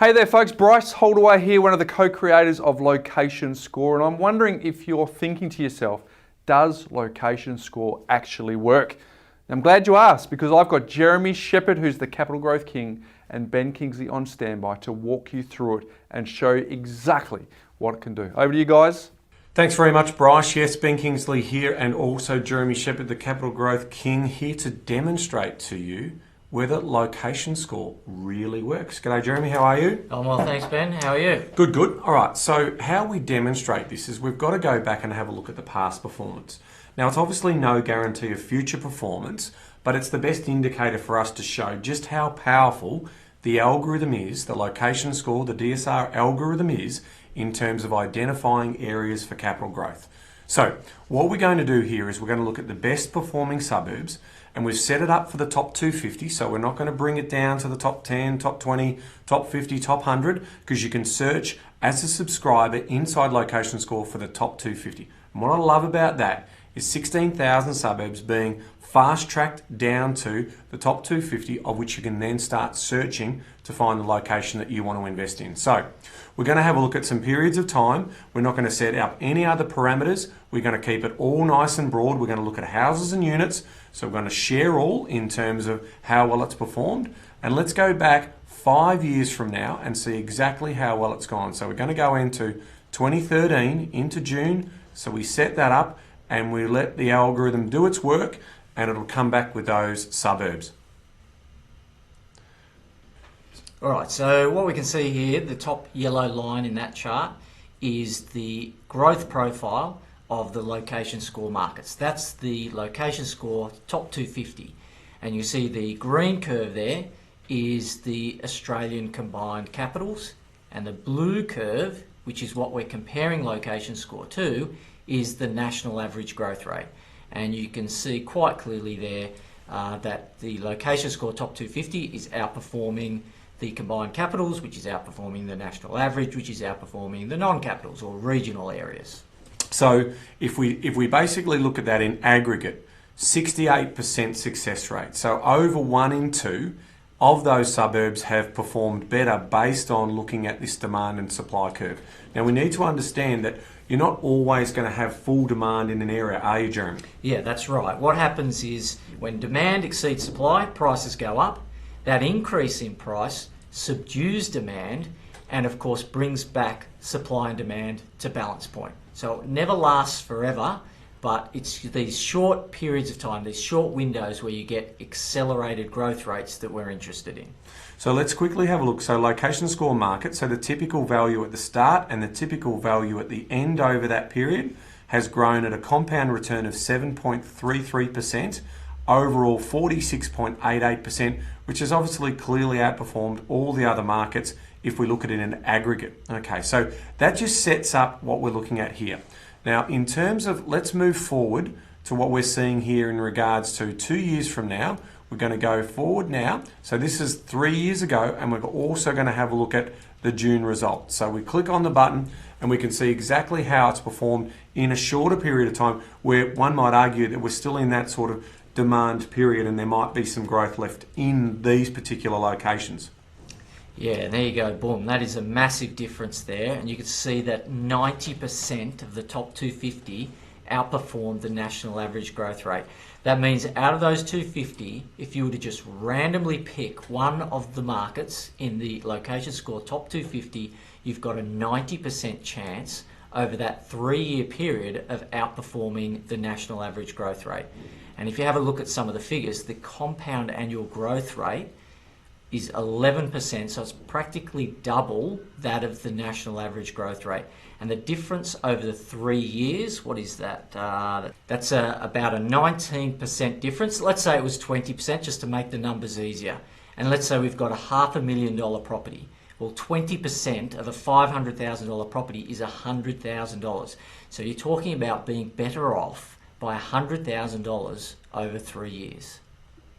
Hey there folks, Bryce Holdaway here, one of the co-creators of LocationScore, and I'm wondering if you're thinking to yourself, does LocationScore actually work? I'm glad you asked, because I've got Jeremy Shepherd, who's the Capital Growth King, and Ben Kingsley on standby to walk you through it and show you exactly what it can do. Over to you guys. Thanks very much, Bryce. Yes, Ben Kingsley here, and also Jeremy Shepherd, the Capital Growth King, here to demonstrate to you whether LocationScore really works. G'day, Jeremy. How are you? I'm well, thanks, Ben. How are you? Good, good. All right, so how we demonstrate this is we've got to go back and have a look at the past performance. Now, it's obviously no guarantee of future performance, but it's the best indicator for us to show just how powerful the algorithm is, the LocationScore, the DSR algorithm is, in terms of identifying areas for capital growth. So what we're going to do here is we're going to look at the best performing suburbs, and we've set it up for the top 250, so we're not going to bring it down to the top 10, top 20, top 50, top 100, because you can search as a subscriber inside LocationScore for the top 250. And what I love about that is 16,000 suburbs being fast-tracked down to the top 250, of which you can then start searching to find the location that you want to invest in. So we're going to have a look at some periods of time. We're not going to set up any other parameters. We're going to keep it all nice and broad. We're going to look at houses and units. So we're going to share all in terms of how well it's performed. And let's go back 5 years from now and see exactly how well it's gone. So we're going to go into 2013, into June. So we set that up and we let the algorithm do its work, and it'll come back with those suburbs. All right, so what we can see here, the top yellow line in that chart is the growth profile of the LocationScore markets. That's the LocationScore top 250. And you see the green curve there is the Australian combined capitals, and the blue curve, which is what we're comparing LocationScore to, is the national average growth rate. And you can see quite clearly there that the LocationScore top 250 is outperforming the combined capitals, which is outperforming the national average, which is outperforming the non-capitals or regional areas. So if we basically look at that in aggregate, 68% success rate. So over 1 in 2 of those suburbs have performed better based on looking at this demand and supply curve. Now we need to understand that you're not always going to have full demand in an area, are you, Jeremy? Yeah, that's right. What happens is when demand exceeds supply, prices go up. That increase in price subdues demand and, of course, brings back supply and demand to balance point. So it never lasts forever, but it's these short periods of time, these short windows where you get accelerated growth rates that we're interested in. So let's quickly have a look. So LocationScore market, so the typical value at the start and the typical value at the end over that period has grown at a compound return of 7.33%, overall 46.88%, which has obviously clearly outperformed all the other markets if we look at it in aggregate. Okay, so that just sets up what we're looking at here. Now, in terms of, let's move forward to what we're seeing here in regards to 2 years from now. We're going to go forward now. So this is 3 years ago, and we're also going to have a look at the June results. So we click on the button and we can see exactly how it's performed in a shorter period of time, where one might argue that we're still in that sort of demand period and there might be some growth left in these particular locations. Yeah, and there you go, boom. That is a massive difference there. And you can see that 90% of the top 250 outperformed the national average growth rate. That means out of those 250, if you were to just randomly pick one of the markets in the LocationScore top 250, you've got a 90% chance over that 3-year period of outperforming the national average growth rate. And if you have a look at some of the figures, the compound annual growth rate is 11%, so it's practically double that of the national average growth rate. And the difference over the 3 years, what is that? That's about a 19% difference. Let's say it was 20%, just to make the numbers easier. And let's say we've got a $500,000 property. Well, 20% of a $500,000 property is $100,000. So you're talking about being better off by $100,000 over 3 years.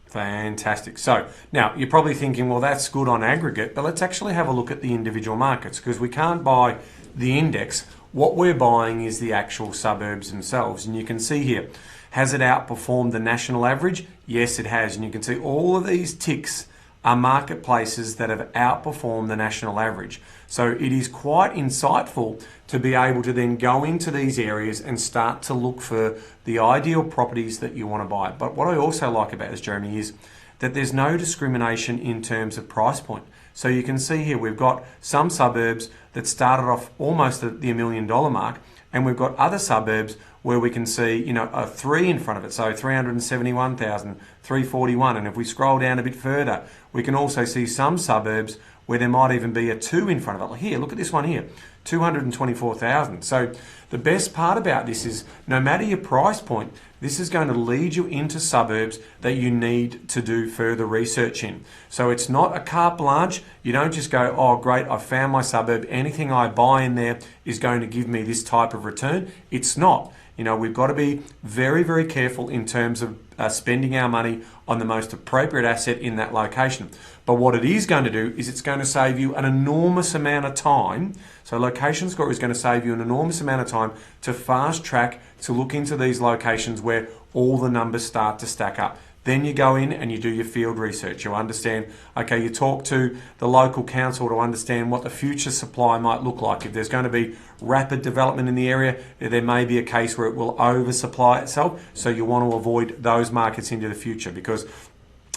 Fantastic. So now you're probably thinking, well, that's good on aggregate, but let's actually have a look at the individual markets, because we can't buy the index. What we're buying is the actual suburbs themselves. And you can see here, has it outperformed the national average? Yes, it has. And you can see all of these ticks are marketplaces that have outperformed the national average. So it is quite insightful to be able to then go into these areas and start to look for the ideal properties that you want to buy. But what I also like about this, Jeremy, is that there's no discrimination in terms of price point. So you can see here we've got some suburbs that started off almost at the $1 million mark, and we've got other suburbs where we can see, a 3 in front of it, so 371,000, 341, and if we scroll down a bit further, we can also see some suburbs where there might even be a 2 in front of it. Here, look at this one here, 224,000. So the best part about this is no matter your price point, this is going to lead you into suburbs that you need to do further research in. So it's not a carte blanche. You don't just go, oh great, I found my suburb. Anything I buy in there is going to give me this type of return. It's not. We've got to be very, very careful in terms of spending our money on the most appropriate asset in that location. But what it is going to do is it's going to save you an enormous amount of time. So LocationScore is going to save you an enormous amount of time to fast track, to look into these locations where all the numbers start to stack up. Then you go in and you do your field research. You understand, okay, you talk to the local council to understand what the future supply might look like. If there's going to be rapid development in the area, there may be a case where it will oversupply itself. So you want to avoid those markets into the future, because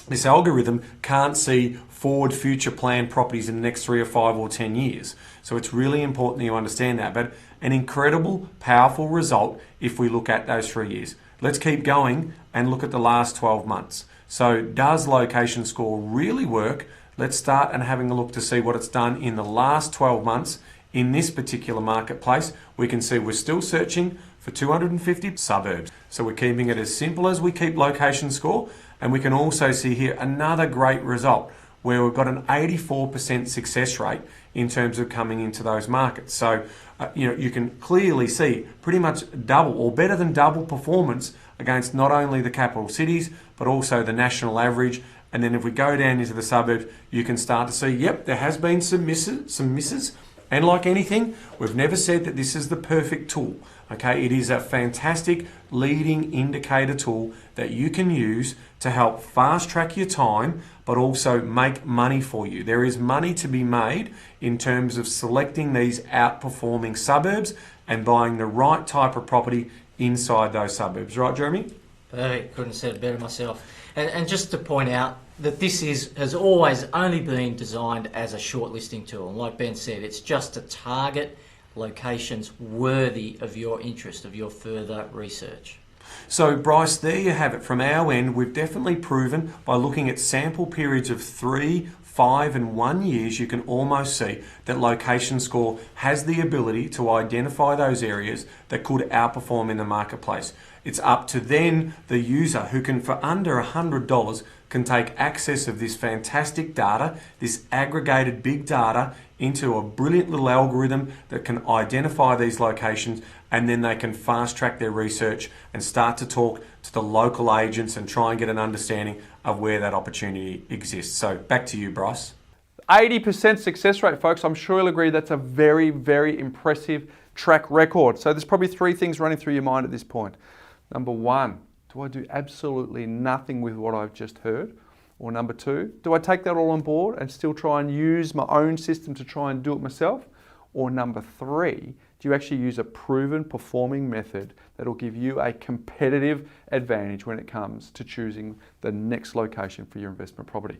this algorithm can't see forward future planned properties in the next 3 or 5 or 10 years. So it's really important that you understand that. But an incredible, powerful result if we look at those 3 years. Let's keep going and look at the last 12 months. So does LocationScore really work? Let's start and having a look to see what it's done in the last 12 months in this particular marketplace. We can see we're still searching for 250 suburbs. So we're keeping it as simple as we keep LocationScore. And we can also see here another great result where we've got an 84% success rate in terms of coming into those markets. So, you can clearly see pretty much double or better than double performance against not only the capital cities, but also the national average. And then if we go down into the suburbs, you can start to see, yep, there has been some misses. And like anything, we've never said that this is the perfect tool. Okay, it is a fantastic leading indicator tool that you can use to help fast track your time, but also make money for you. There is money to be made in terms of selecting these outperforming suburbs and buying the right type of property inside those suburbs. Right, Jeremy? Perfect. Couldn't have said it better myself. And just to point out that this has always only been designed as a shortlisting tool. And like Ben said, it's just to target locations worthy of your interest, of your further research. So Bryce, there you have it. From our end, we've definitely proven by looking at sample periods of 3, 5 and 1 years, you can almost see that LocationScore has the ability to identify those areas that could outperform in the marketplace. It's up to then the user who can, for under $100, can take access of this fantastic data, this aggregated big data, into a brilliant little algorithm that can identify these locations, and then they can fast track their research and start to talk to the local agents and try and get an understanding of where that opportunity exists. So back to you, Bryce. 80% success rate, folks. I'm sure you'll agree that's a very, very impressive track record. So there's probably 3 things running through your mind at this point. Number 1, do I do absolutely nothing with what I've just heard? Or number 2, do I take that all on board and still try and use my own system to try and do it myself? Or number 3, do you actually use a proven performing method that will give you a competitive advantage when it comes to choosing the next location for your investment property?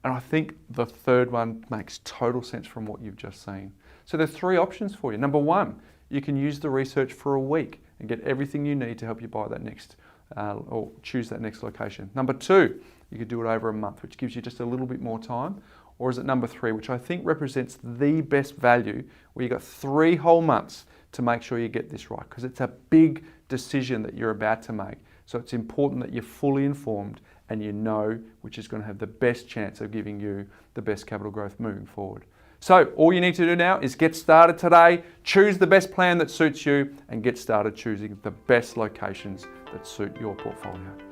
And I think the third one makes total sense from what you've just seen. So there's 3 options for you. Number 1, you can use the research for a week and get everything you need to help you buy that next or choose that next location. Number 2, you could do it over a month, which gives you just a little bit more time. Or is it number 3, which I think represents the best value, where you've got 3 whole months to make sure you get this right, because it's a big decision that you're about to make. So it's important that you're fully informed and you know which is going to have the best chance of giving you the best capital growth moving forward. So all you need to do now is get started today, choose the best plan that suits you, and get started choosing the best locations that suit your portfolio.